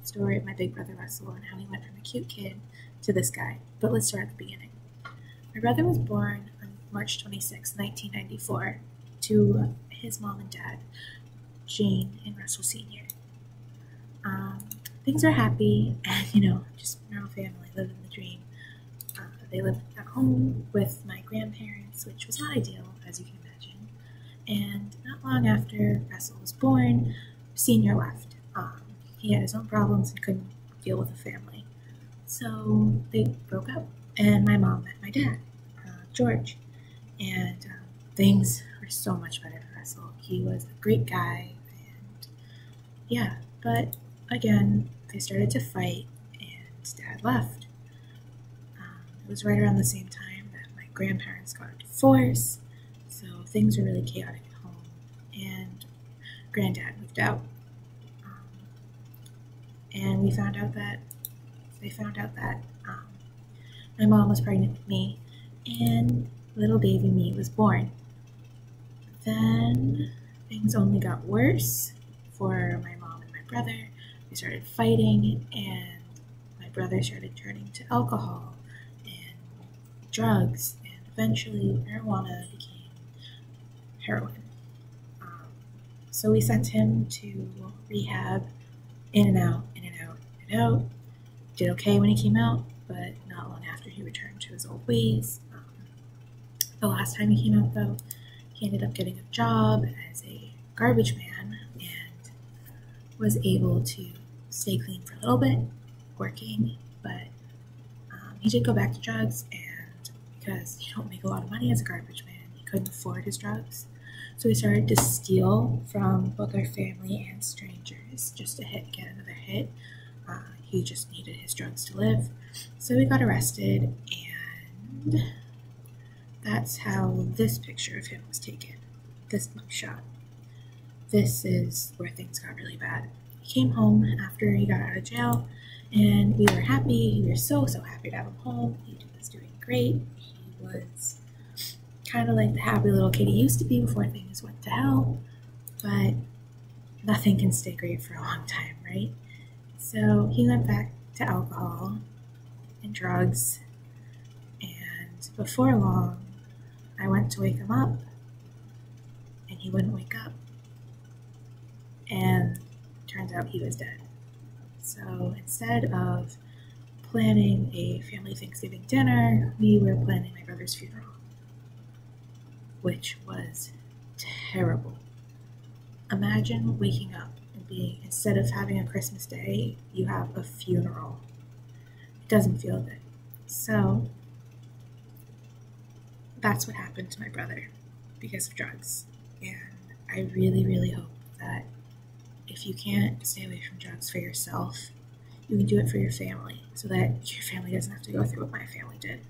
story of my big brother Russell and how he went from a cute kid to this guy. But let's start at the beginning. My brother was born on March 26, 1994, to his mom and dad, Jane and Russell Sr. Things are happy and, just normal family, living the dream. They lived at home with my grandparents, which was not ideal, as you can imagine. And not long after Russell was born, Senior left. He had his own problems and couldn't deal with a family. So they broke up, and my mom met my dad, George. And things were so much better for Russell. He was a great guy, and yeah, but again, they started to fight, and Dad left. It was right around the same time that my grandparents got a divorce, so things were really chaotic at home, and Granddad moved out. And they found out that my mom was pregnant with me, and little baby me was born. Then things only got worse for my mom and my brother. They started fighting, and my brother started turning to alcohol and drugs, and eventually marijuana became heroin. So we sent him to rehab, in and out, in and out, in and out. Did okay when he came out, but not long after he returned to his old ways. The last time he came out, though, he ended up getting a job as a garbage man and was able to stay clean for a little bit, working, but he did go back to drugs, and because you don't make a lot of money as a garbage man, he couldn't afford his drugs. So he started to steal from both our family and strangers just to get another hit. He just needed his drugs to live. So he got arrested, and that's how this picture of him was taken, this mugshot. This is where things got really bad. He came home after he got out of jail, and we were happy. We were so happy to have him home. He was doing great. He was kind of like the happy little kid he used to be before things went to hell, but nothing can stay great for a long time, right? So he went back to alcohol and drugs, and before long, I went to wake him up, and he wouldn't wake up, and turns out he was dead. So instead of planning a family Thanksgiving dinner, we were planning my brother's funeral, which was terrible. Imagine waking up and being, instead of having a Christmas day, you have a funeral. It doesn't feel good. So that's what happened to my brother because of drugs. And I really hope that if you can't stay away from drugs for yourself, you can do it for your family so that your family doesn't have to go through what my family did.